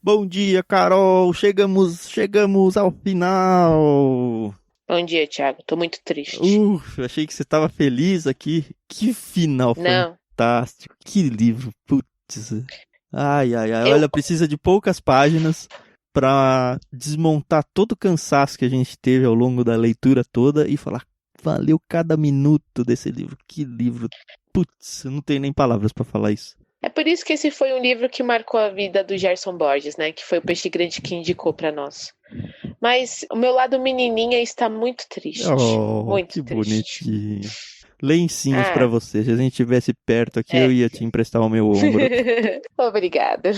Bom dia, Carol. Chegamos ao final. Bom dia, Thiago. Tô muito triste. Achei que você estava feliz aqui. Que final Não, fantástico. Que livro. Putz. Ai, ai, ai. eu. Olha, precisa de poucas páginas para desmontar todo o cansaço que a gente teve ao longo da leitura toda e falar, valeu cada minuto desse livro. Que livro. Putz, eu não tenho nem palavras para falar isso. É por isso que esse foi um livro que marcou a vida do Gerson Borges, né? Que foi o Peixe Grande que indicou pra nós. Mas o meu lado menininha está muito triste. Oh, Muito que triste. bonitinho. Lencinhos pra Ah, você. Se a gente estivesse perto aqui, eu é. ia te emprestar o meu ombro. Obrigada.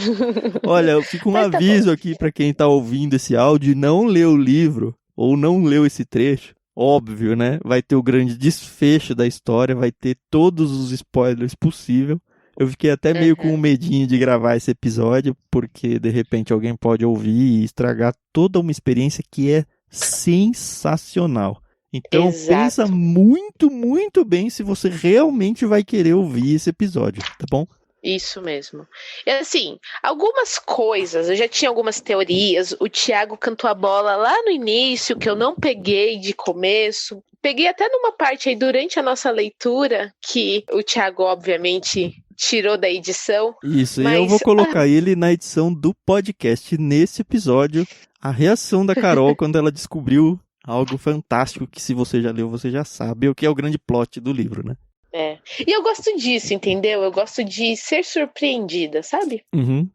Olha, fica um Mas tá bom. aviso aqui pra quem tá ouvindo esse áudio e não leu o livro ou não leu esse trecho. Óbvio, né? Vai ter o grande desfecho da história, vai ter todos os spoilers possíveis. Eu fiquei até meio com Uhum. medinho de gravar esse episódio, porque de repente alguém pode ouvir e estragar toda uma experiência que é sensacional. Então pensa Exato. muito, muito bem se você realmente vai querer ouvir esse episódio, tá bom? Isso mesmo. E assim, algumas coisas, eu já tinha algumas teorias. O Thiago cantou a bola lá no início, que eu não peguei de começo. Peguei até numa parte aí durante a nossa leitura, que o Thiago, obviamente, tirou da edição. Isso, e eu vou Mas, colocar ele na edição do podcast nesse episódio. A reação da Carol quando ela descobriu algo fantástico que se você já leu, você já sabe, o que é o grande plot do livro, né? é. E eu gosto disso, entendeu? Eu gosto de ser surpreendida, sabe? Uhum.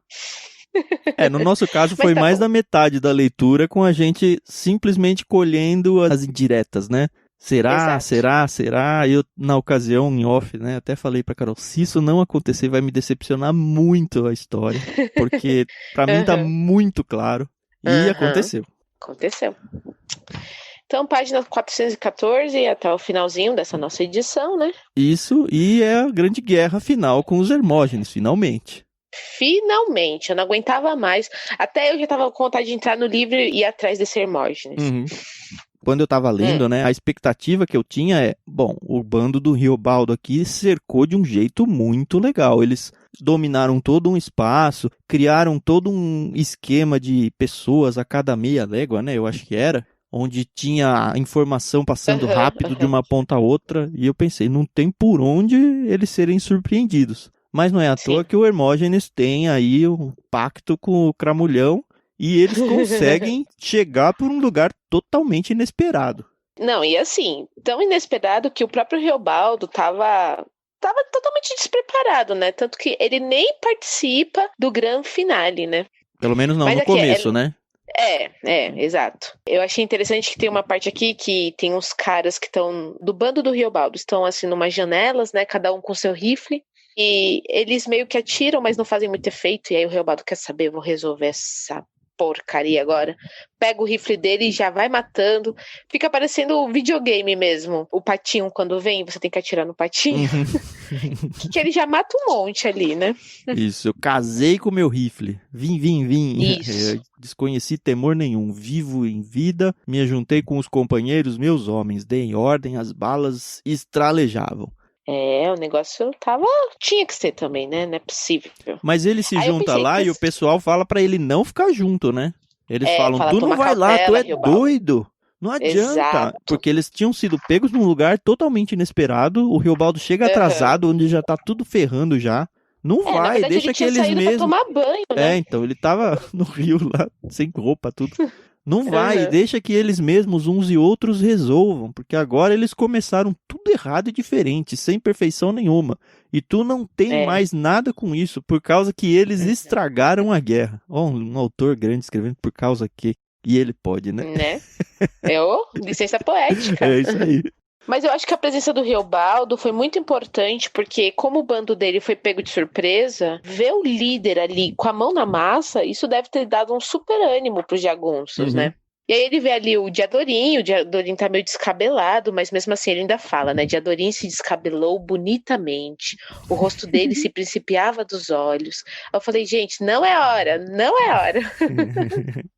No nosso caso Mas foi tá mais bom. da metade da leitura com a gente simplesmente colhendo as indiretas, né? Será, Exato. será, será? Eu, na ocasião, em off, né, até falei pra Carol, se isso não acontecer, vai me decepcionar muito a história, porque pra mim tá Aham. muito claro, e Aham. aconteceu. Aconteceu. Então, página 414 até o finalzinho dessa nossa edição, né? Isso, e é a grande guerra final com os Hermógenes, finalmente. Finalmente, eu não aguentava mais. Até eu já tava com vontade de entrar no livro e ir atrás desse Hermógenes. Uhum. Quando eu tava lendo, né, a expectativa que eu tinha é, bom, o bando do Riobaldo aqui cercou de um jeito muito legal. Eles dominaram todo um espaço, criaram todo um esquema de pessoas a cada meia légua, né, eu acho que era, onde tinha a informação passando Aham, rápido de aham. uma ponta a outra, e eu pensei, não tem por onde eles serem surpreendidos. Mas não é à toa Sim. que o Hermógenes tem aí um pacto com o Cramulhão e eles conseguem chegar por um lugar totalmente inesperado. Não, e assim, tão inesperado que o próprio Reobaldo tava totalmente despreparado, né? Tanto que ele nem participa do grande finale, né? Pelo menos não Mas no aqui começo, né? exato. Eu achei interessante que tem uma parte aqui que tem uns caras que estão do bando do Riobaldo, estão assim numas janelas, né? Cada um com seu rifle. E eles meio que atiram, mas não fazem muito efeito. E aí o Riobaldo quer saber, eu vou resolver essa porcaria agora. Pega o rifle dele e já vai matando. Fica parecendo um videogame mesmo. O patinho, quando vem, você tem que atirar no patinho. Uhum. Que ele já mata um monte ali, né? Isso, eu casei com meu rifle. Vim. Isso. Desconheci temor nenhum. Vivo em vida, me juntei com os companheiros, meus homens. Dei em ordem, as balas estralejavam. É, o negócio tava. Tinha que ser também, né? Não é possível. Mas ele se Aí eu junta pensei lá que. e o pessoal fala pra ele não ficar junto, né? Eles falam, Fala, tu não toma vai lá, tu cautela, é Riobaldo. doido. Não adianta. Exato. Porque eles tinham sido pegos num lugar totalmente inesperado. O Riobaldo chega Aham. atrasado, onde já tá tudo ferrando já. Não Na vai, verdade ele deixa que tinha eles saído pra mesmos. tomar banho, né? Então, ele tava no rio lá, sem roupa, tudo. Não vai, Aham. deixa que eles mesmos, uns e outros, resolvam, porque agora eles começaram tudo errado e diferente, sem perfeição nenhuma. E tu não tem É. mais nada com isso, por causa que eles estragaram a guerra. Ó, um autor grande escrevendo por causa que. E ele pode, né? Né? Licença poética. É isso aí. Mas eu acho que a presença do Riobaldo foi muito importante, porque como o bando dele foi pego de surpresa, ver o líder ali com a mão na massa, isso deve ter dado um super ânimo pros jagunços, Uhum. né? E aí ele vê ali o Diadorim tá meio descabelado, mas mesmo assim ele ainda fala, né? Diadorim se descabelou bonitamente, o rosto dele se principiava dos olhos. Eu falei, gente, não é hora, não é hora.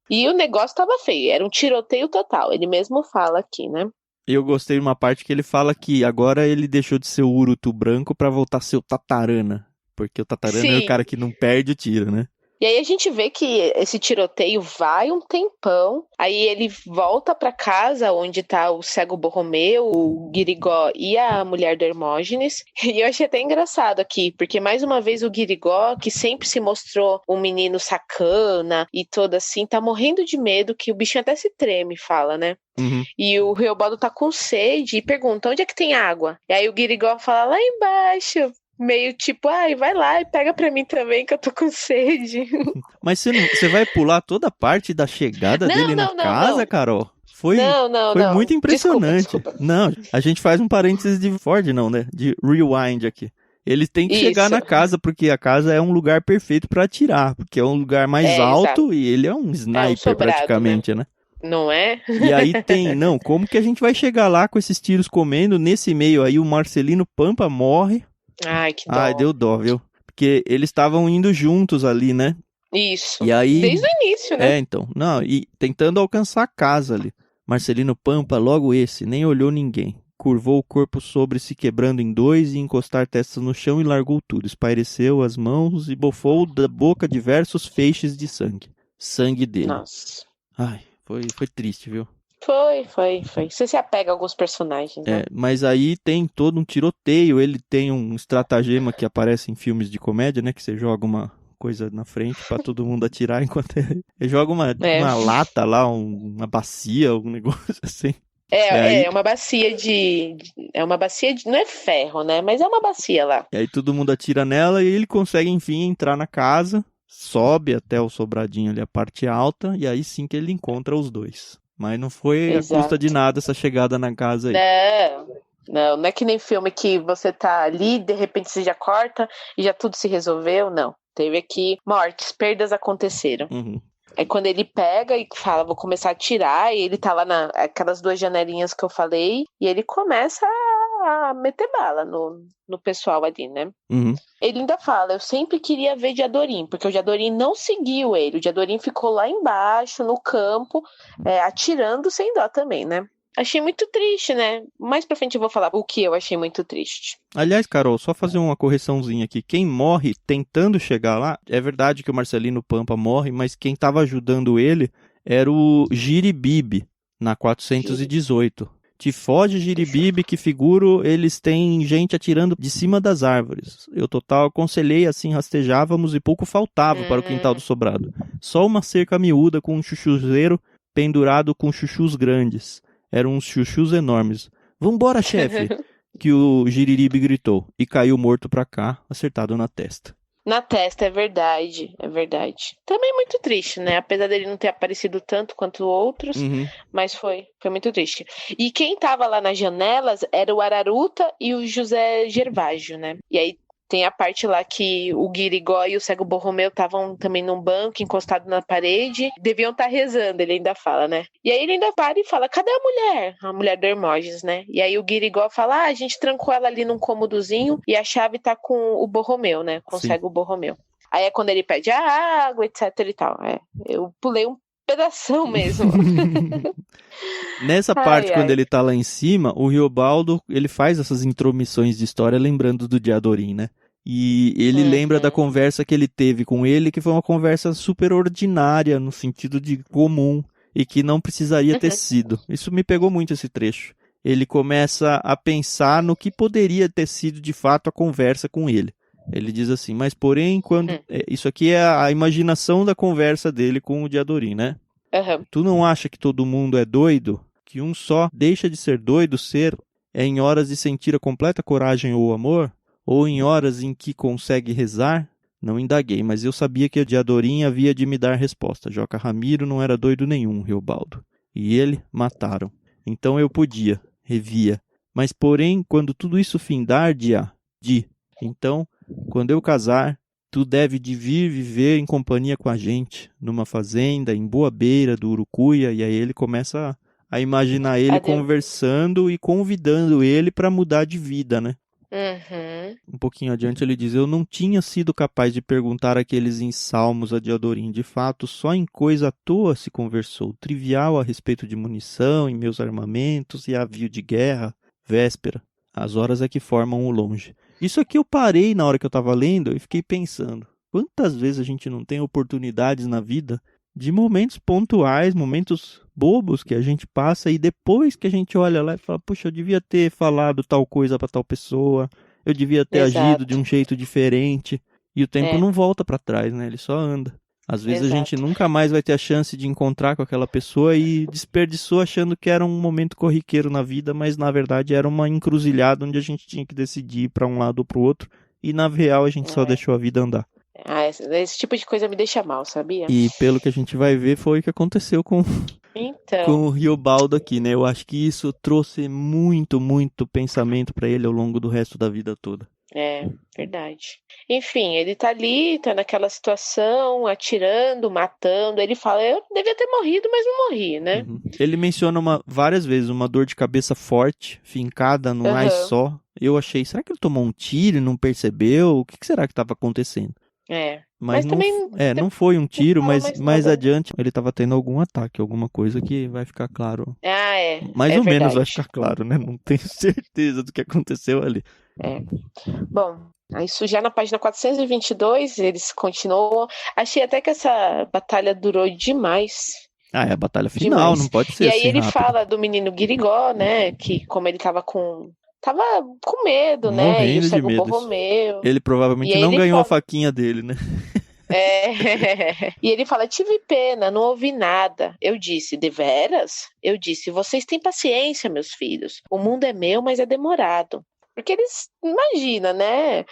E o negócio tava feio, era um tiroteio total, ele mesmo fala aqui, né? Eu gostei de uma parte que ele fala que agora ele deixou de ser o Urutu branco pra voltar a ser o Tatarana. Porque o Tatarana é o Sim, cara que não perde o tiro, né? E aí a gente vê que esse tiroteio vai um tempão, aí ele volta pra casa onde tá o cego Borromeu, o Guirigó e a mulher do Hermógenes. E eu achei até engraçado aqui, porque mais uma vez o Guirigó, que sempre se mostrou um menino sacana e todo assim, tá morrendo de medo, que o bichinho até se treme, fala, né? Uhum. E o Reobaldo tá com sede e pergunta, onde é que tem água? E aí o Guirigó fala, lá embaixo. Meio tipo, ai, vai lá e pega pra mim também que eu tô com sede. Mas você vai pular toda a parte da chegada dele na casa, Carol? Foi Não. muito impressionante. Desculpa. Não, a gente faz um parênteses de Ford, não, né? De rewind aqui. Ele tem que chegar na casa, porque a casa é um lugar perfeito pra atirar, porque é um lugar mais alto exato. e ele é um sniper sobrado, praticamente, né? Não é? E aí como que a gente vai chegar lá com esses tiros comendo? Nesse meio aí o Marcelino Pampa morre. Ai, que dó. Ai, deu dó, viu? Porque eles estavam indo juntos ali, né? Isso. E aí, desde o início, né? então. Não, e tentando alcançar a casa ali. Marcelino Pampa, logo esse, nem olhou ninguém. Curvou o corpo sobre se quebrando em dois e encostar testas no chão e largou tudo. Espaireceu as mãos e bofou da boca diversos feixes de sangue. Sangue dele. Nossa. Ai, foi triste, viu? Foi. Você se apega a alguns personagens, né? Mas aí tem todo um tiroteio, ele tem um estratagema que aparece em filmes de comédia, né? Que você joga uma coisa na frente pra todo mundo atirar enquanto ele joga uma lata lá, uma bacia, um negócio assim. É uma bacia de... É uma bacia de... Não é ferro, né? Mas é uma bacia lá. E aí todo mundo atira nela e ele consegue, enfim, entrar na casa, sobe até o sobradinho ali, a parte alta, e aí sim que ele encontra os dois. Mas não foi a custa de nada essa chegada na casa aí. Não é que nem filme que você tá ali, de repente você já corta e já tudo se resolveu, não. Teve aqui mortes, perdas aconteceram. Uhum. É quando ele pega e fala, vou começar a atirar, e ele tá lá naquelas duas janelinhas que eu falei, e ele começa a meter bala no pessoal ali, né? Uhum. Ele ainda fala, eu sempre queria ver Diadorim, porque o Diadorim não seguiu ele, o Diadorim ficou lá embaixo, no campo, atirando sem dó também, né? Achei muito triste, né? Mais pra frente eu vou falar o que eu achei muito triste. Aliás, Carol, só fazer uma correçãozinha aqui. Quem morre tentando chegar lá, é verdade que o Marcelino Pampa morre, mas quem estava ajudando ele era o Giribibe, na 418. Tifode e Giribibe, que figuro, eles têm gente atirando de cima das árvores. Eu total aconselhei, assim rastejávamos e pouco faltava para o quintal do sobrado. Só uma cerca miúda com um chuchuzeiro pendurado com chuchus grandes. Eram uns chuchus enormes. Vambora, chefe! Que o Giriribe gritou. E caiu morto pra cá, acertado na testa. Na testa, é verdade. Também muito triste, né? Apesar dele não ter aparecido tanto quanto outros, mas foi muito triste. E quem tava lá nas janelas era o Araruta e o José Gervásio, né? E aí tem a parte lá que o Guirigó e o cego Borromeu estavam também num banco, encostado na parede. Deviam estar rezando, ele ainda fala, né? E aí ele ainda para e fala, cadê a mulher? A mulher do Hermógenes, né? E aí o Guirigó fala, a gente trancou ela ali num cômodozinho e a chave tá com o Borromeu, né? Com o cego Borromeu. Aí é quando ele pede a água, etc e tal. Eu pulei um pedação mesmo. Nessa parte, quando ele tá lá em cima, o Riobaldo, ele faz essas intromissões de história lembrando do Diadorim, né? E ele lembra da conversa que ele teve com ele, que foi uma conversa super ordinária, no sentido de comum, e que não precisaria ter sido. Isso me pegou muito, esse trecho. Ele começa a pensar no que poderia ter sido, de fato, a conversa com ele. Ele diz assim, mas porém, quando... Isso aqui é a imaginação da conversa dele com o Diadorim, né? Tu não acha que todo mundo é doido? Que um só deixa de ser doido em horas de sentir a completa coragem ou amor? Ou em horas em que consegue rezar? Não indaguei, mas eu sabia que a Diadorim havia de me dar resposta. Joca Ramiro não era doido nenhum, Riobaldo. E ele mataram. Então eu podia, revia. Mas porém, quando tudo isso findar, então, quando eu casar, tu deve de vir viver em companhia com a gente, numa fazenda, em Boa Beira do Urucuia, e aí ele começa a imaginar ele conversando e convidando ele para mudar de vida, né? Um pouquinho adiante ele diz, eu não tinha sido capaz de perguntar aqueles ensalmos a Diadorim, de fato, só em coisa à toa se conversou, trivial a respeito de munição e meus armamentos e avio de guerra, véspera, as horas é que formam o longe. Isso aqui eu parei na hora que eu estava lendo e fiquei pensando. Quantas vezes a gente não tem oportunidades na vida de momentos pontuais, momentos bobos que a gente passa e depois que a gente olha lá e fala, puxa, eu devia ter falado tal coisa para tal pessoa, eu devia ter agido de um jeito diferente. E o tempo não volta para trás, né? Ele só anda. Às vezes a gente nunca mais vai ter a chance de encontrar com aquela pessoa e desperdiçou achando que era um momento corriqueiro na vida, mas na verdade era uma encruzilhada onde a gente tinha que decidir para um lado ou para o outro e na real a gente só deixou a vida andar. Esse tipo de coisa me deixa mal, sabia? E pelo que a gente vai ver foi o que aconteceu com o Riobaldo aqui, né? Eu acho que isso trouxe muito, muito pensamento para ele ao longo do resto da vida toda. É, verdade. Enfim, ele tá ali, tá naquela situação, atirando, matando. Ele fala, eu devia ter morrido, mas não morri, né? Ele menciona várias vezes uma dor de cabeça forte, fincada num ar só. Eu achei, será que ele tomou um tiro e não percebeu? O que será que estava acontecendo? Mas não, também não foi um tiro, mas mais adiante ele estava tendo algum ataque, alguma coisa que vai ficar claro. Mais ou menos vai ficar claro, né? Não tenho certeza do que aconteceu ali. Bom, isso já na página 422, eles continuam. Achei até que essa batalha durou demais. É a batalha final, não pode ser assim. E aí ele rápido. Fala do menino Guirigó, né? Que como ele tava com medo, né? Morrendo e o cego de medo. Borromeu. Ele provavelmente não ganhou a faquinha dele, né? E ele fala, tive pena, não ouvi nada. Eu disse, deveras? Eu disse, vocês têm paciência, meus filhos. O mundo é meu, mas é demorado. Porque eles, imagina, né?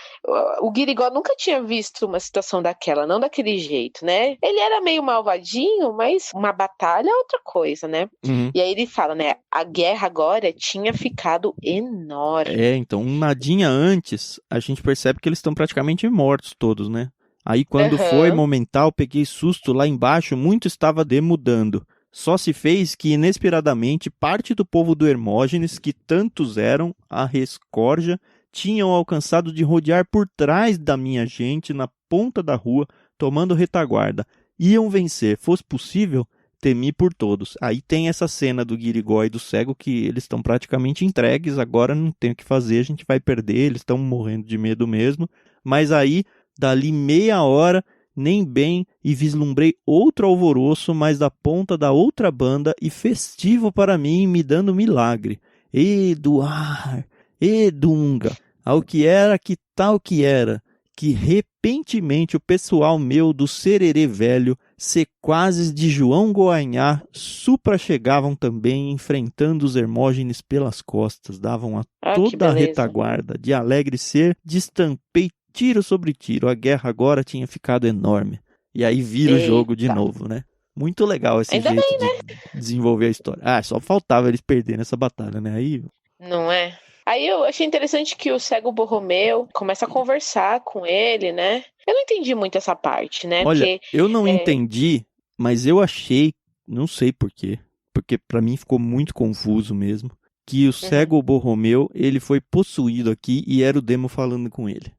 O Guirigó nunca tinha visto uma situação daquela, não daquele jeito, né? Ele era meio malvadinho, mas uma batalha é outra coisa, né? E aí ele fala, né? A guerra agora tinha ficado enorme. Então, um nadinha antes, a gente percebe que eles estão praticamente mortos todos, né? Aí quando foi momental, peguei susto lá embaixo, muito estava demudando. Só se fez que, inesperadamente, parte do povo do Hermógenes, que tantos eram, a rescorja, tinham alcançado de rodear por trás da minha gente, na ponta da rua, tomando retaguarda. Iam vencer, fosse possível, temi por todos. Aí tem essa cena do Guirigó e do cego, que eles estão praticamente entregues, agora não tem o que fazer, a gente vai perder, eles estão morrendo de medo mesmo. Mas aí, dali meia hora, nem bem, e vislumbrei outro alvoroço, mas da ponta da outra banda, e festivo para mim, me dando milagre. Eduar, Edunga, ao que era, que tal que era, que repentemente o pessoal meu do Sererê Velho, sequazes de João Goanhá, supra-chegavam também, enfrentando os Hermógenes pelas costas, davam a toda a retaguarda, de alegre ser, destampei tiro sobre tiro, a guerra agora tinha ficado enorme. E aí vira o jogo de novo, né? Muito legal esse jeito de desenvolver a história. Só faltava eles perderem essa batalha, né? Aí... Não é? Aí eu achei interessante que o cego Borromeu começa a conversar com ele, né? Eu não entendi muito essa parte, né? Olha, eu não entendi, mas eu achei, não sei porquê, porque pra mim ficou muito confuso mesmo, que o cego Borromeu, ele foi possuído aqui e era o demo falando com ele.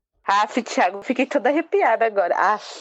Thiago, fiquei toda arrepiada agora.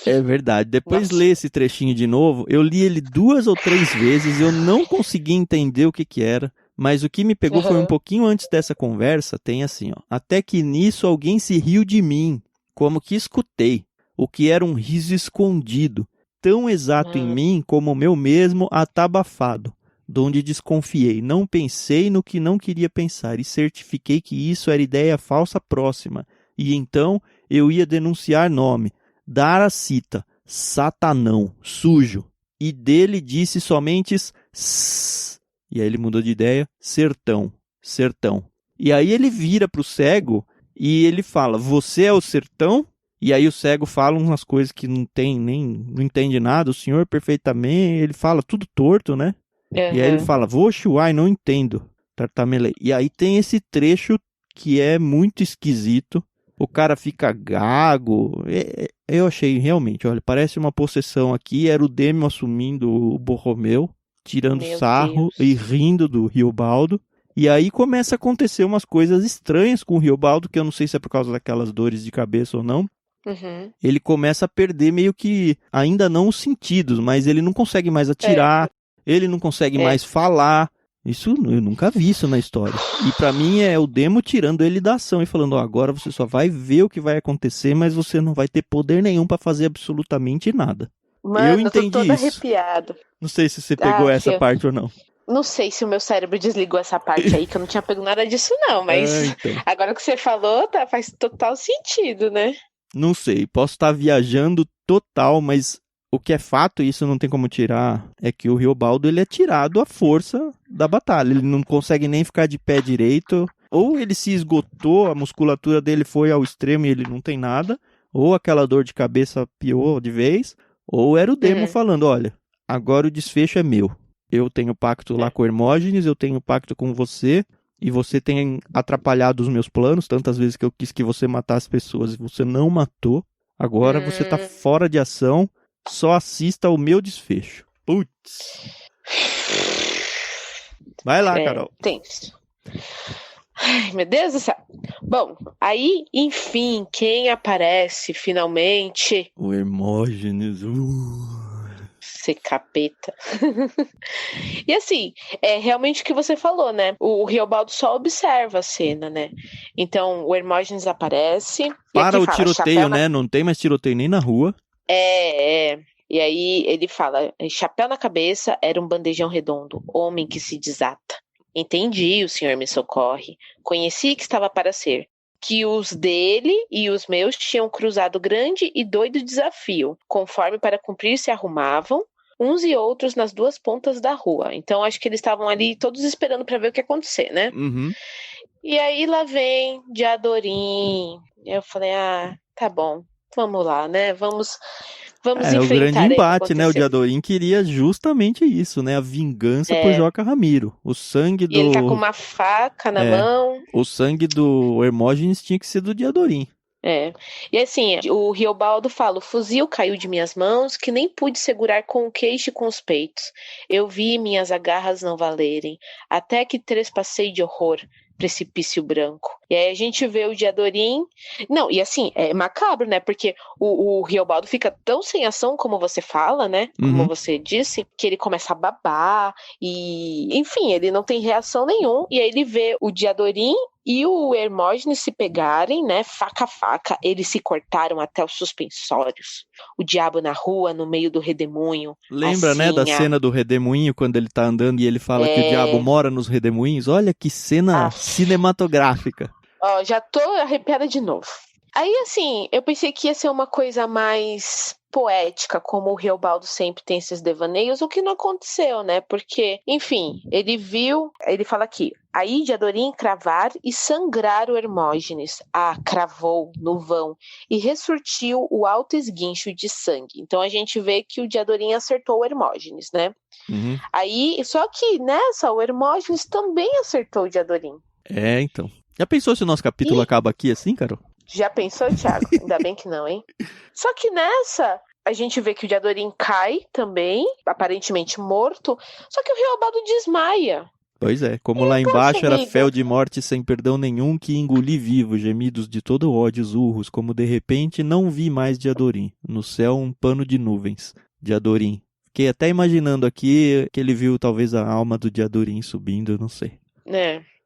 É verdade. Depois lê esse trechinho de novo. Eu li ele 2 ou 3 vezes. Eu não consegui entender o que era. Mas o que me pegou foi um pouquinho antes dessa conversa. Tem assim, ó. Até que nisso alguém se riu de mim. Como que escutei. O que era um riso escondido. Tão exato em mim como o meu mesmo atabafado. Donde desconfiei. Não pensei no que não queria pensar. E certifiquei que isso era ideia falsa próxima. E então eu ia denunciar nome, dar a cita, Satanão, sujo, e dele disse somente sss, e aí ele mudou de ideia, sertão, sertão. E aí ele vira para o cego e ele fala, você é o sertão? E aí o cego fala umas coisas que não entende nada, o senhor perfeitamente, ele fala tudo torto, né? E aí ele fala, voxuai, não entendo, tartamelei. E aí tem esse trecho que é muito esquisito. O cara fica gago. Eu achei realmente, olha, parece uma possessão aqui. Era o Demo assumindo o Borromeu, tirando sarro e rindo do Riobaldo. E aí começa a acontecer umas coisas estranhas com o Riobaldo, que eu não sei se é por causa daquelas dores de cabeça ou não. Ele começa a perder meio que, ainda não os sentidos, mas ele não consegue mais atirar, ele não consegue mais falar. Isso, eu nunca vi isso na história. E pra mim é o Demo tirando ele da ação e falando, ó, agora você só vai ver o que vai acontecer, mas você não vai ter poder nenhum pra fazer absolutamente nada. Mano, Eu eu tô entendi toda isso. arrepiada. Não sei se você pegou essa parte ou não. Não sei se o meu cérebro desligou essa parte aí, que eu não tinha pego nada disso não, mas então. agora que você falou, faz total sentido, né? Não sei, posso estar viajando total, mas o que é fato, e isso não tem como tirar, é que o Riobaldo ele é tirado à força da batalha. Ele não consegue nem ficar de pé direito. Ou ele se esgotou, a musculatura dele foi ao extremo e ele não tem nada. Ou aquela dor de cabeça piorou de vez. Ou era o Demo falando, olha, agora o desfecho é meu. Eu tenho pacto lá com o Hermógenes, eu tenho pacto com você. E você tem atrapalhado os meus planos tantas vezes que eu quis que você matasse pessoas e você não matou. Agora você tá fora de ação. Só assista ao meu desfecho. Putz. Vai lá, Carol. Tenso. Ai, meu Deus do céu. Bom, aí, enfim, quem aparece finalmente? O Hermógenes. Ser capeta. E assim, é realmente o que você falou, né? O Riobaldo só observa a cena, né? Então, o Hermógenes aparece. Para o tiroteio, né? Não tem mais tiroteio nem na rua. E aí ele fala, chapéu na cabeça era um bandejão redondo, homem que se desata. Entendi, o senhor me socorre. Conheci que estava para ser. Que os dele e os meus tinham cruzado grande e doido desafio. Conforme para cumprir se arrumavam, uns e outros nas duas pontas da rua. Então acho que eles estavam ali todos esperando para ver o que ia acontecer, né? Uhum. E aí lá vem Diadorim. Eu falei, tá bom, vamos lá, né? Vamos enfrentar. O grande embate, né? O Diadorim queria justamente isso, né? A vingança por Joca Ramiro. O sangue do... E ele tá com uma faca na mão. O sangue do Hermógenes tinha que ser do Diadorim. E assim, o Riobaldo fala, o fuzil caiu de minhas mãos, que nem pude segurar com o queixo e com os peitos. Eu vi minhas agarras não valerem, até que trespassei de horror, precipício branco. E aí a gente vê o Diadorim... Não, e assim, é macabro, né? Porque o Riobaldo fica tão sem ação, como você fala, né? Como você disse, que ele começa a babar e... Enfim, ele não tem reação nenhuma. E aí ele vê o Diadorim e o Hermógenes se pegarem, né? Faca a faca, eles se cortaram até os suspensórios. O diabo na rua, no meio do redemoinho. Lembra, assim, né, da cena do redemoinho, quando ele tá andando e ele fala que o diabo mora nos redemoinhos? Olha que cena cinematográfica. Ó, já tô arrepiada de novo. Aí, assim, eu pensei que ia ser uma coisa mais poética, como o Riobaldo sempre tem esses devaneios, o que não aconteceu, né? Porque, enfim, ele viu, ele fala aqui, aí Diadorim cravar e sangrar o Hermógenes. Cravou no vão e ressurtiu o alto esguincho de sangue. Então a gente vê que o Diadorim acertou o Hermógenes, né? Aí, só que nessa, o Hermógenes também acertou o Diadorim. Então. Já pensou se o nosso capítulo acaba aqui assim, Carol? Já pensou, Thiago? Ainda bem que não, hein? Só que nessa, a gente vê que o Diadorim cai também, aparentemente morto, só que o Riobaldo desmaia. Pois é, como lá embaixo era fel de morte sem perdão nenhum, que engoli vivo gemidos de todo ódio urros, como de repente não vi mais Diadorim. No céu um pano de nuvens. Diadorim. Fiquei até imaginando aqui que ele viu talvez a alma do Diadorim subindo, eu não sei.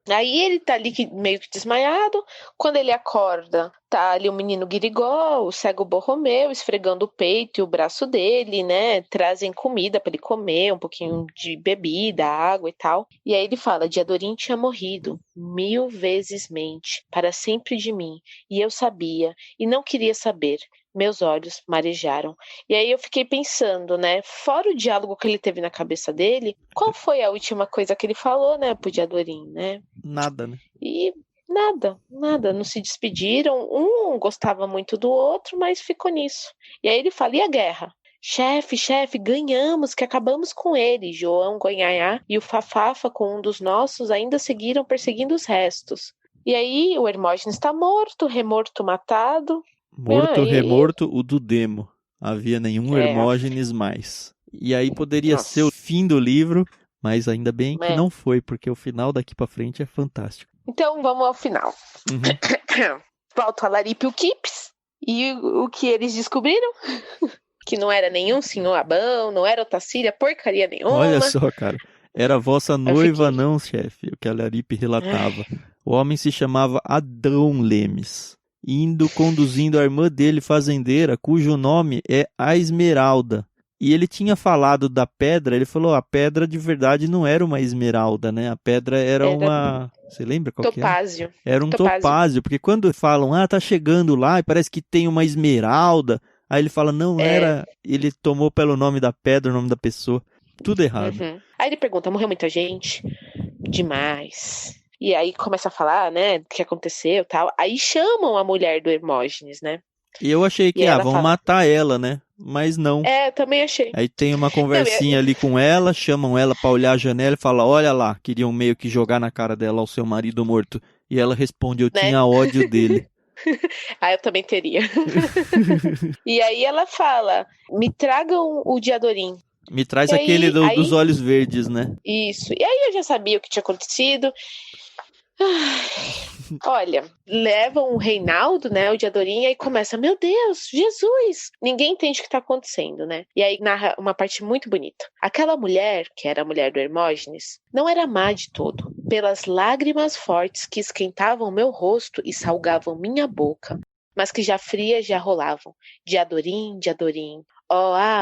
Aí ele tá ali meio que desmaiado, quando ele acorda, tá ali o menino Guirigol, o cego Borromeu, esfregando o peito e o braço dele, né, trazem comida pra ele comer, um pouquinho de bebida, água e tal, e aí ele fala, Diadorim tinha morrido 1000 vezes mente, para sempre de mim, e eu sabia, e não queria saber. Meus olhos marejaram. E aí eu fiquei pensando, né? Fora o diálogo que ele teve na cabeça dele, qual foi a última coisa que ele falou, né, pro Diadorim, né? Nada, né? E nada. Não se despediram. Um gostava muito do outro, mas ficou nisso. E aí ele fala, e a guerra? Chefe, ganhamos, que acabamos com ele. João Gonhaiá e o Fafafa com um dos nossos ainda seguiram perseguindo os restos. E aí o Hermógenes está morto, remorto, matado. Morto, remorto, o do Demo. Havia nenhum Hermógenes mais. E aí poderia ser o fim do livro, mas ainda bem que não foi, porque o final daqui pra frente é fantástico. Então vamos ao final. Volta a Laripe e o Kips. E o que eles descobriram? Que não era nenhum senhor Abão, não era Otacília, porcaria nenhuma. Olha só, cara. Era vossa noiva, não, chefe, o que a Laripe relatava. O homem se chamava Adão Lemes, indo conduzindo a irmã dele, fazendeira, cujo nome é a Esmeralda. E ele tinha falado da pedra, ele falou, a pedra de verdade não era uma esmeralda, né? A pedra era uma... Você lembra qual que era? Topázio. Era um topázio, porque quando falam, tá chegando lá e parece que tem uma esmeralda, aí ele fala, não era, ele tomou pelo nome da pedra, o nome da pessoa. Tudo errado. Aí ele pergunta, morreu muita gente? Demais. E aí começa a falar, né, o que aconteceu e tal. Aí chamam a mulher do Hermógenes, né? E eu achei que, vão matar ela, né? Mas não. Eu também achei. Aí tem uma conversinha ali com ela, chamam ela pra olhar a janela e fala, olha lá, queriam meio que jogar na cara dela o seu marido morto. E ela responde, eu tinha ódio dele. Eu também teria. E aí ela fala, me tragam o Diadorim. Me traz aquele dos olhos verdes, né? Isso. E aí eu já sabia o que tinha acontecido. Olha, levam o Reinaldo, né, o Diadorim, e aí começa, meu Deus, Jesus! Ninguém entende o que tá acontecendo, né? E aí narra uma parte muito bonita. Aquela mulher, que era a mulher do Hermógenes, não era má de todo. Pelas lágrimas fortes que esquentavam meu rosto e salgavam minha boca, mas que já frias já rolavam. Diadorim, Diadorim,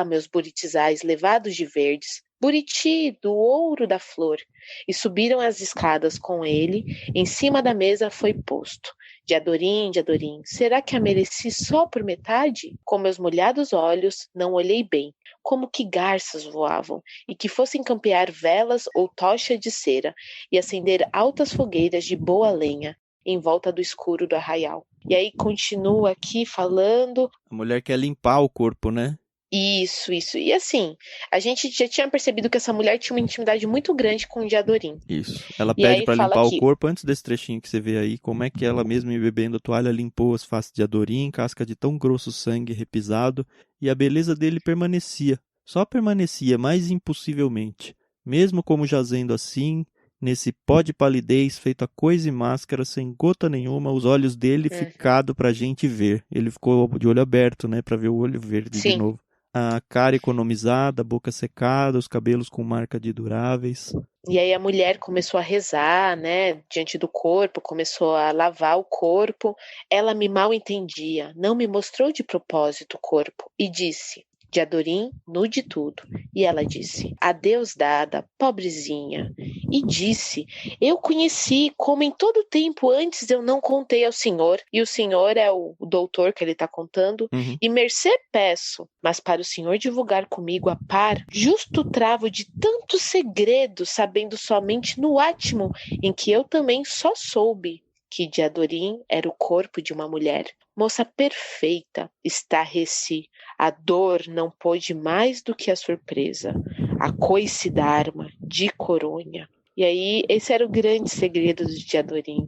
meus buritizais levados de verdes, Buriti, do ouro da flor, e subiram as escadas com ele, em cima da mesa foi posto. Diadorim, Diadorim, será que a mereci só por metade? Com meus molhados olhos, não olhei bem, como que garças voavam, e que fossem campear velas ou tocha de cera, e acender altas fogueiras de boa lenha, em volta do escuro do arraial. E aí continua aqui falando... A mulher quer limpar o corpo, né? Isso. E assim, a gente já tinha percebido que essa mulher tinha uma intimidade muito grande com o Diadorim. Isso. Ela pede pra limpar o corpo antes desse trechinho que você vê aí, como é que ela mesma, bebendo a toalha, limpou as faces de Diadorim, casca de tão grosso sangue repisado, e a beleza dele permanecia. Só permanecia, mais impossivelmente. Mesmo como jazendo assim, nesse pó de palidez, feito a coisa e máscara, sem gota nenhuma, os olhos dele ficado pra gente ver. Ele ficou de olho aberto, né, pra ver o olho verde de novo. A cara economizada, a boca secada, os cabelos com marca de duráveis. E aí a mulher começou a rezar, né, diante do corpo, começou a lavar o corpo. Ela me mal entendia, não me mostrou de propósito o corpo e disse... Diadorim, nu de tudo. E ela disse, adeus dada, pobrezinha. E disse, eu conheci, como em todo tempo antes eu não contei ao senhor, e o senhor é o doutor que ele está contando, e mercê peço, mas para o senhor divulgar comigo a par, justo travo de tantos segredos, sabendo somente no átimo, em que eu também só soube, que Diadorim era o corpo de uma mulher. Moça perfeita, estarreci. A dor não pôde mais do que a surpresa. A coice da arma, de coronha. E aí, esse era o grande segredo do Diadorim.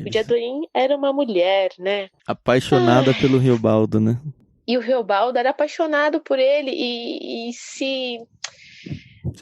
O Diadorim era uma mulher, né? Apaixonada pelo Riobaldo, né? E o Riobaldo era apaixonado por ele e se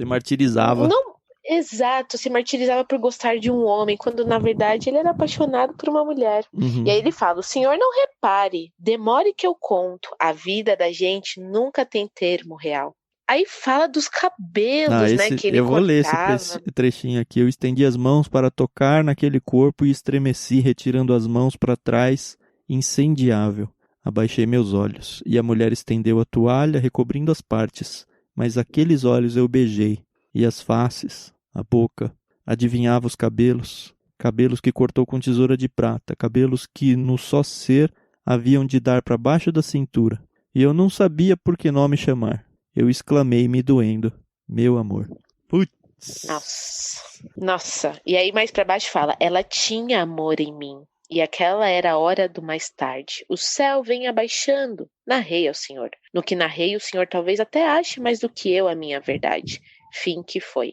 martirizava. Não, exato, se martirizava por gostar de um homem, quando na verdade ele era apaixonado por uma mulher. E aí ele fala, o senhor não repare, demore que eu conto, a vida da gente nunca tem termo real. Aí fala dos cabelos, né, que ele eu vou cortava. ler esse trechinho aqui. Eu estendi as mãos para tocar naquele corpo e estremeci, retirando as mãos para trás, incendiável. Abaixei meus olhos, e a mulher estendeu a toalha, recobrindo as partes. Mas aqueles olhos eu beijei, e as faces, a boca, adivinhava os cabelos, cabelos que cortou com tesoura de prata, cabelos que, no só ser, haviam de dar para baixo da cintura. E eu não sabia por que nome chamar. Eu exclamei, me doendo, meu amor. Putz! Nossa! E aí mais para baixo fala, ela tinha amor em mim. E aquela era a hora do mais tarde. O céu vem abaixando. Narrei ao senhor. No que narrei, o senhor talvez até ache mais do que eu a minha verdade. Fim que foi.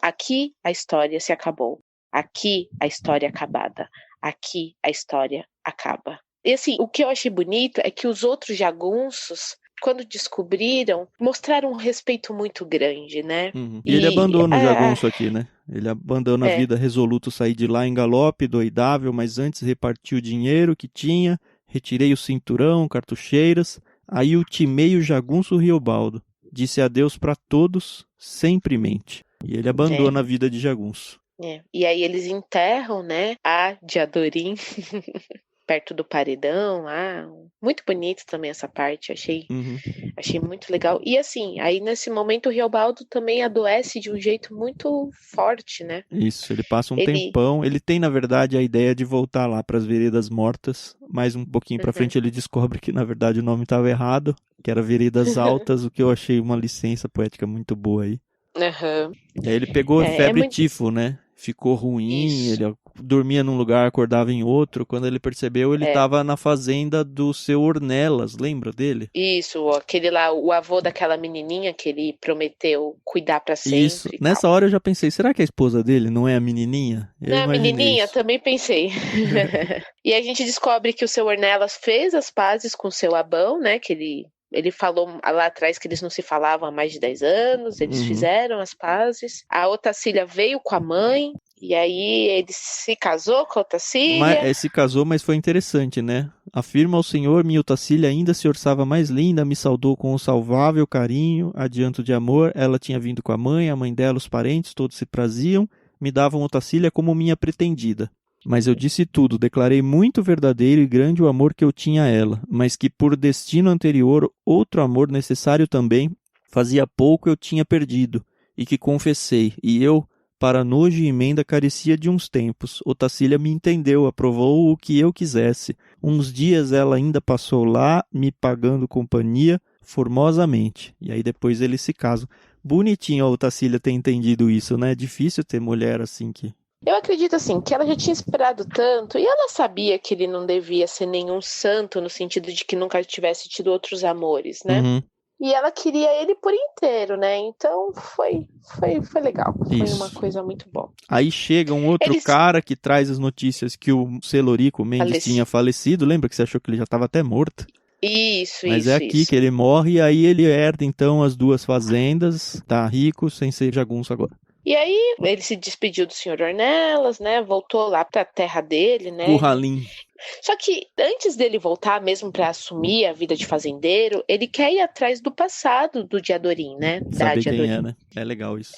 Aqui a história se acabou. Aqui a história acabada. Aqui a história acaba. E assim, o que eu achei bonito é que os outros jagunços, quando descobriram, mostraram um respeito muito grande, né? E ele abandona o jagunço aqui, né? Ele abandona a vida resoluto, sair de lá em galope, doidável, mas antes repartiu o dinheiro que tinha, retirei o cinturão, cartucheiras, aí ultimei o jagunço Riobaldo. Disse adeus para todos, sempre mente. E ele abandona a vida de jagunço. E aí eles enterram, né, a Diadorim perto do paredão lá. Muito bonito também essa parte, achei muito legal. E assim, aí nesse momento o Riobaldo também adoece de um jeito muito forte, né? Isso, ele passa um tempão. Ele tem, na verdade, a ideia de voltar lá para as Veredas Mortas, mas um pouquinho para frente ele descobre que, na verdade, o nome estava errado, que era Veredas Altas, o que eu achei uma licença poética muito boa aí. E aí ele pegou febre tifo, né? Ficou ruim, ele dormia num lugar, acordava em outro. Quando ele percebeu, ele estava na fazenda do seu Ornelas, lembra dele? Isso, aquele lá, o avô daquela menininha que ele prometeu cuidar pra sempre. Isso, nessa hora eu já pensei, será que a esposa dele não é a menininha? Não, a menininha, também pensei. E a gente descobre que o seu Ornelas fez as pazes com o seu Abão, né, que ele falou lá atrás que eles não se falavam há mais de 10 anos, eles fizeram as pazes. A Otacília veio com a mãe, e aí ele se casou com a Otacília. Se casou, mas foi interessante, né? Afirma ao Senhor, minha Otacília ainda se orçava mais linda, me saudou com um salvável carinho, adianto de amor. Ela tinha vindo com a mãe dela, os parentes, todos se praziam, me davam Otacília como minha pretendida. Mas eu disse tudo, declarei muito verdadeiro e grande o amor que eu tinha a ela, mas que por destino anterior, outro amor necessário também, fazia pouco eu tinha perdido, e que confessei, e eu, para nojo e emenda, carecia de uns tempos. Otacília me entendeu, aprovou o que eu quisesse. Uns dias ela ainda passou lá, me pagando companhia, formosamente. E aí depois eles se casam. Bonitinho a Otacília ter entendido isso, né? É difícil ter mulher assim que... Eu acredito assim, que ela já tinha esperado tanto, e ela sabia que ele não devia ser nenhum santo, no sentido de que nunca tivesse tido outros amores, né? E ela queria ele por inteiro, né? Então foi legal. Foi uma coisa muito boa. Aí chega um outro cara que traz as notícias que o Celorico Mendes tinha falecido. Lembra que você achou que ele já estava até morto? Mas é aqui que ele morre, e aí ele herda então as duas fazendas, tá rico, sem ser jagunço agora. E aí ele se despediu do senhor Ornelas, né? Voltou lá pra terra dele, né? Curralim. Só que antes dele voltar mesmo para assumir a vida de fazendeiro, ele quer ir atrás do passado do Diadorim, né? Saber quem é, né? É legal isso.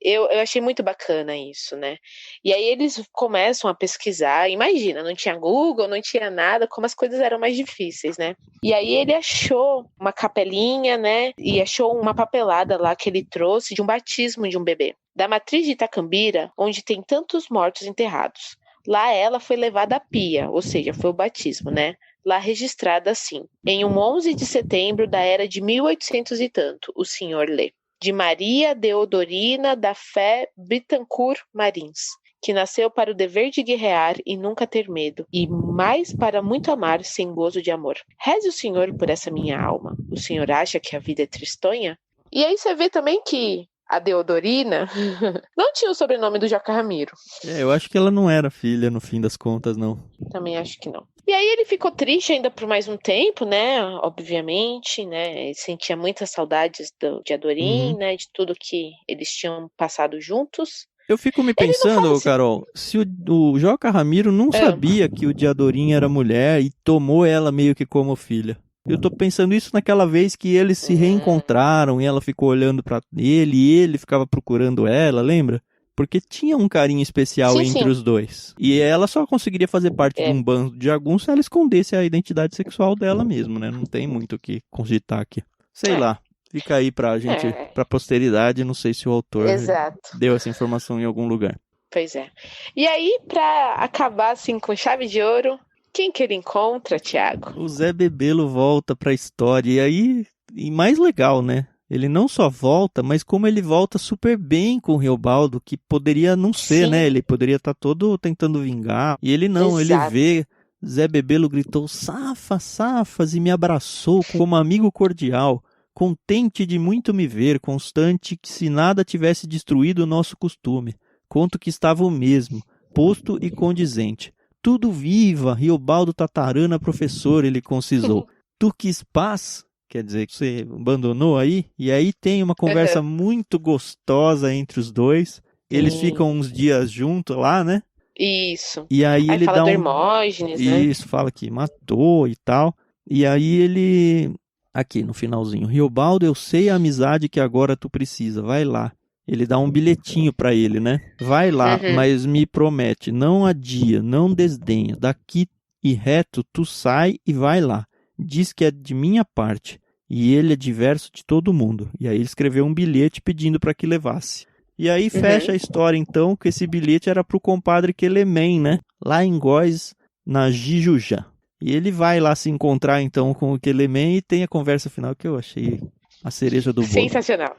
Eu achei muito bacana isso, né? E aí eles começam a pesquisar. Imagina, não tinha Google, não tinha nada, como as coisas eram mais difíceis, né? E aí ele achou uma capelinha, né? E achou uma papelada lá que ele trouxe de um batismo de um bebê, da matriz de Itacambira, onde tem tantos mortos enterrados. Lá ela foi levada à pia, ou seja, foi o batismo, né? Lá registrada assim, em um 11 de setembro da era de 1800 e tanto, o senhor lê. De Maria Deodorina da Fé Bittencourt Marins, que nasceu para o dever de guerrear e nunca ter medo, e mais para muito amar sem gozo de amor. Reze o Senhor por essa minha alma. O Senhor acha que a vida é tristonha? E aí você vê também que a Deodorina não tinha o sobrenome do Joca Ramiro. Eu acho que ela não era filha, no fim das contas, não. Também acho que não. E aí ele ficou triste ainda por mais um tempo, né? Obviamente, né? Ele sentia muitas saudades de Adorim, né? De tudo que eles tinham passado juntos. Eu fico me pensando, Carol, se o Joca Ramiro não sabia que o Diadorim era mulher e tomou ela meio que como filha. Eu tô pensando isso naquela vez que eles se reencontraram e ela ficou olhando pra ele e ele ficava procurando ela, lembra? Porque tinha um carinho especial entre os dois. E ela só conseguiria fazer parte de um bando de jagunço se ela escondesse a identidade sexual dela mesmo, né? Não tem muito o que cogitar aqui. Sei lá. Fica aí pra gente, pra posteridade. Não sei se o autor deu essa informação em algum lugar. Pois é. E aí, pra acabar assim com chave de ouro, quem que ele encontra, Thiago? O Zé Bebelo volta pra história. E aí, e mais legal, né? Ele não só volta, mas como ele volta super bem com o Riobaldo, que poderia não ser, né? Ele poderia estar todo tentando vingar. E ele não, ele vê. Zé Bebelo gritou, safas, e me abraçou como amigo cordial. Contente de muito me ver, constante que se nada tivesse destruído o nosso costume. Conto que estava o mesmo, posto e condizente. Tudo viva, Riobaldo Tatarana, professor, ele concisou. Tu quis paz? Quer dizer, que você abandonou aí? E aí tem uma conversa muito gostosa entre os dois. Eles ficam uns dias juntos lá, né? Isso. E aí ele fala dá do Hermógenes, né? Isso, fala que matou e tal. E aí ele... Aqui no finalzinho. Riobaldo, eu sei a amizade que agora tu precisa. Vai lá. Ele dá um bilhetinho pra ele, né? Vai lá, mas me promete, não adia, não desdenha. Daqui e reto tu sai e vai lá. Diz que é de minha parte, e ele é diverso de todo mundo. E aí ele escreveu um bilhete pedindo para que levasse. E aí fecha a história, então, que esse bilhete era pro compadre Quelemen, né? Lá em Góis, na Jijujá. E ele vai lá se encontrar, então, com o Quelemen e tem a conversa final que eu achei a cereja do bolo. Sensacional.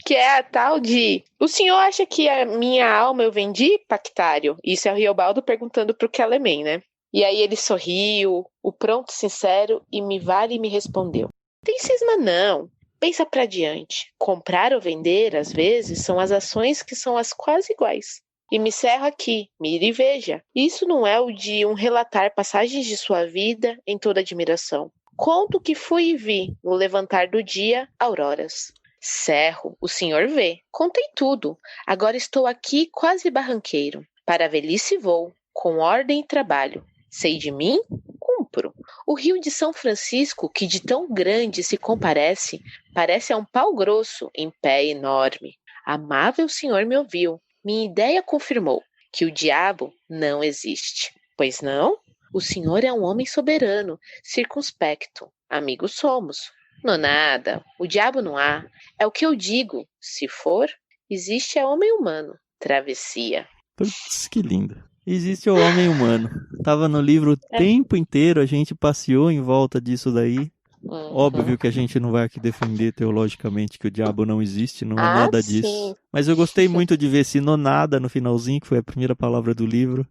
Que é a tal de: o senhor acha que a minha alma eu vendi, Pactário? Isso é o Riobaldo perguntando pro Quelemen, né? E aí ele sorriu, o pronto sincero, e me respondeu: tem cisma não, pensa pra diante. Comprar ou vender, às vezes, são as ações que são as quase iguais. E me cerro aqui, mire e veja. Isso não é o de um relatar passagens de sua vida em toda admiração. Conto que fui e vi, no levantar do dia, auroras. Cerro, o senhor vê. Contei tudo. Agora estou aqui quase barranqueiro. Para a velhice vou, com ordem e trabalho. Sei de mim, cumpro. O rio de São Francisco, que de tão grande se comparece, parece a um pau grosso, em pé enorme. Amável senhor me ouviu. Minha ideia confirmou que o diabo não existe. Pois não? O senhor é um homem soberano, circunspecto. Amigos somos. Não nada, o diabo não há. É o que eu digo. Se for, existe a homem humano. Travessia. Putz, que lindo. Existe o homem humano. Tava no livro o tempo inteiro, a gente passeou em volta disso daí. Óbvio que a gente não vai aqui defender teologicamente que o diabo não existe, não é nada disso. Sim. Mas eu gostei muito de ver esse nonada no finalzinho, que foi a primeira palavra do livro.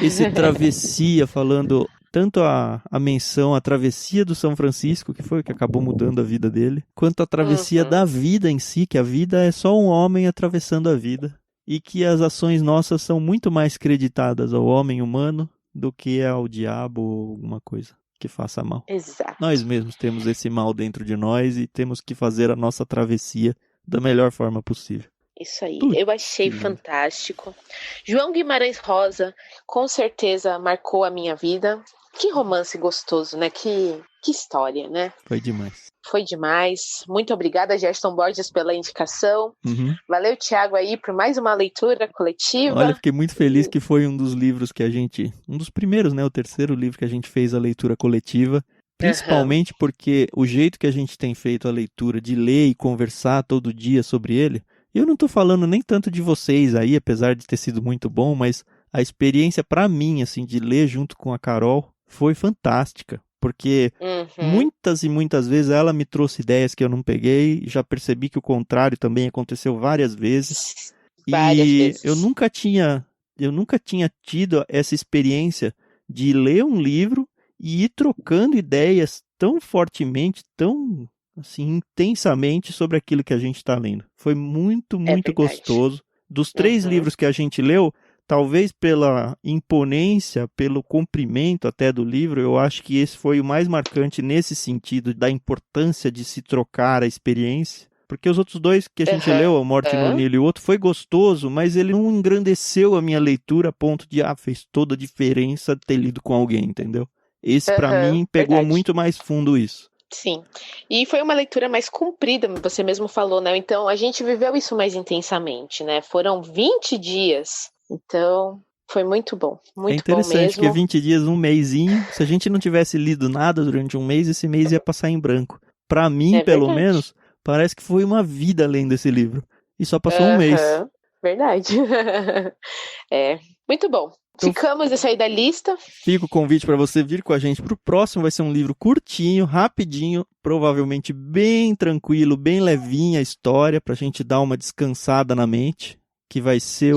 Esse travessia, falando tanto a menção à travessia do São Francisco, que foi o que acabou mudando a vida dele, quanto a travessia da vida em si, que a vida é só um homem atravessando a vida. E que as ações nossas são muito mais creditadas ao homem humano do que ao diabo ou alguma coisa que faça mal. Exato. Nós mesmos temos esse mal dentro de nós e temos que fazer a nossa travessia da melhor forma possível. Isso aí, eu achei fantástico. João Guimarães Rosa, com certeza marcou a minha vida. Que romance gostoso, né? Que história, né? Foi demais. Foi demais. Muito obrigada, Gerson Borges, pela indicação. Valeu, Thiago, aí, por mais uma leitura coletiva. Olha, fiquei muito feliz que foi um dos livros que a gente... Um dos primeiros, né? O terceiro livro que a gente fez a leitura coletiva. Principalmente porque o jeito que a gente tem feito a leitura, de ler e conversar todo dia sobre ele... Eu não tô falando nem tanto de vocês aí, apesar de ter sido muito bom, mas a experiência pra mim, assim, de ler junto com a Carol foi fantástica. Porque muitas e muitas vezes ela me trouxe ideias que eu não peguei, já percebi que o contrário também aconteceu várias vezes. Eu nunca tinha tido essa experiência de ler um livro e ir trocando ideias tão fortemente, tão assim, intensamente sobre aquilo que a gente está lendo. Foi muito gostoso. Dos 3 livros que a gente leu, talvez pela imponência, pelo comprimento até do livro, eu acho que esse foi o mais marcante nesse sentido da importância de se trocar a experiência. Porque os outros 2 que a gente leu, A Morte no Nilo e o outro, foi gostoso, mas ele não engrandeceu a minha leitura a ponto de, fez toda a diferença ter lido com alguém, entendeu? Esse, pra mim, pegou muito mais fundo isso. Sim, e foi uma leitura mais comprida, você mesmo falou, né? Então a gente viveu isso mais intensamente, né? Foram 20 dias, então foi muito bom, muito bom mesmo. É interessante que 20 dias, um mesinho, se a gente não tivesse lido nada durante um mês, esse mês ia passar em branco. Pra mim, pelo menos, parece que foi uma vida lendo esse livro, e só passou um mês. Verdade. Muito bom. Ficamos essa aí da lista. Fica o convite para você vir com a gente pro próximo. Vai ser um livro curtinho, rapidinho, provavelmente bem tranquilo, bem levinha a história, pra gente dar uma descansada na mente, que vai ser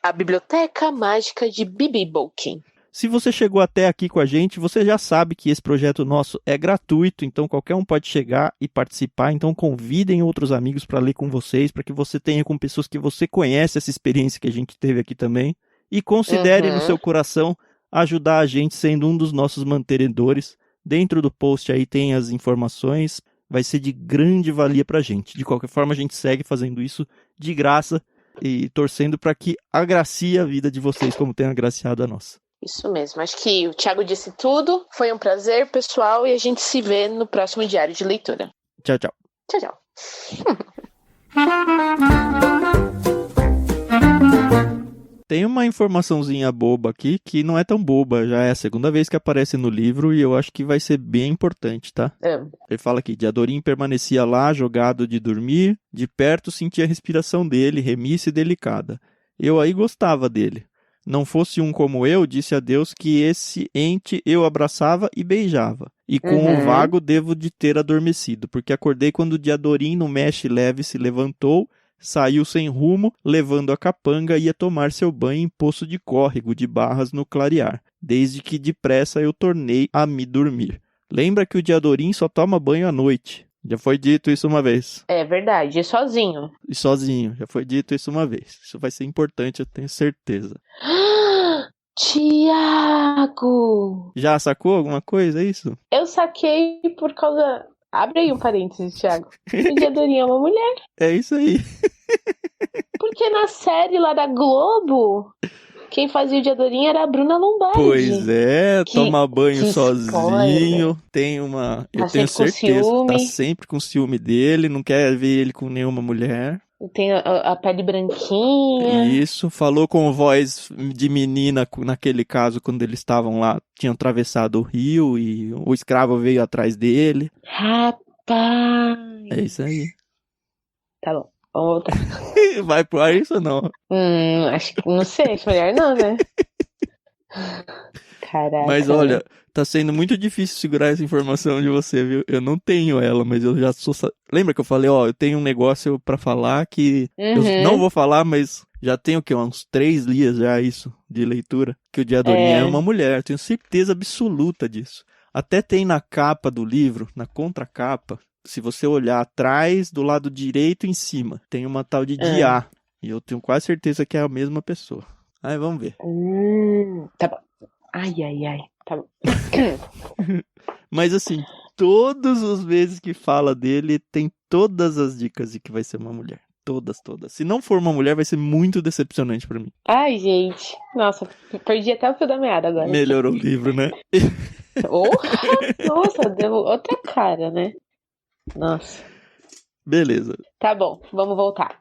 A Biblioteca Mágica de Bibi Bolkin. Se você chegou até aqui com a gente, você já sabe que esse projeto nosso é gratuito, então qualquer um pode chegar e participar. Então convidem outros amigos para ler com vocês, para que você tenha com pessoas que você conhece essa experiência que a gente teve aqui também. E considere no seu coração ajudar a gente sendo um dos nossos mantenedores. Dentro do post aí tem as informações. Vai ser de grande valia pra gente. De qualquer forma, a gente segue fazendo isso de graça e torcendo para que agracie a vida de vocês como tem agraciado a nossa. Isso mesmo. Acho que o Thiago disse tudo. Foi um prazer, pessoal, e a gente se vê no próximo Diário de Leitura. Tchau, tchau. Tchau, tchau. Tem uma informaçãozinha boba aqui que não é tão boba, já é a segunda vez que aparece no livro e eu acho que vai ser bem importante, tá? Ele fala aqui, Diadorim permanecia lá, jogado de dormir, de perto sentia a respiração dele, remissa e delicada. Eu aí gostava dele. Não fosse um como eu, disse a Deus que esse ente eu abraçava e beijava. E com o vago devo de ter adormecido, porque acordei quando o Diadorim no mexe leve se levantou, saiu sem rumo, levando a capanga e ia tomar seu banho em poço de córrego de barras no clarear, desde que depressa eu tornei a me dormir. Lembra que o Diadorim só toma banho à noite. Já foi dito isso uma vez. É verdade, e sozinho. E sozinho, já foi dito isso uma vez. Isso vai ser importante, eu tenho certeza. Tiago! Já sacou alguma coisa, é isso? Eu saquei por causa... Abre aí um parênteses, Thiago. O Diadorim é uma mulher. É isso aí. Porque na série lá da Globo, quem fazia o Diadorim era a Bruna Lombardi. Pois é, toma banho sozinho. Spoiler. Tem uma... Eu Tá tenho sempre com certeza. ciúme. Tá sempre com ciúme dele, não quer ver ele com nenhuma mulher. Tem a pele branquinha. Isso, falou com voz de menina naquele caso, quando eles estavam lá, tinham atravessado o rio e o escravo veio atrás dele. Rapaz! É isso aí. Tá bom, vamos voltar. Vai pro ar isso ou não? Acho que não sei, acho melhor não, né? Caraca. Mas olha, tá sendo muito difícil segurar essa informação de você, viu? Eu não tenho ela, mas eu já sou... Lembra que eu falei, ó, eu tenho um negócio pra falar que eu não vou falar, mas já tenho o quê? Uns 3 dias já isso de leitura. Que o Diadorim é uma mulher, eu tenho certeza absoluta disso. Até tem na capa do livro, na contracapa, se você olhar atrás, do lado direito em cima, tem uma tal de Dia. E eu tenho quase certeza que é a mesma pessoa. Aí vamos ver. Tá bom. Ai. Tá bom. Mas assim, todas as vezes que fala dele, tem todas as dicas de que vai ser uma mulher. Todas. Se não for uma mulher, vai ser muito decepcionante pra mim. Ai, gente. Nossa, perdi até o fio da meada agora. Melhorou o livro, né? Nossa, deu outra cara, né? Nossa. Beleza. Tá bom, vamos voltar.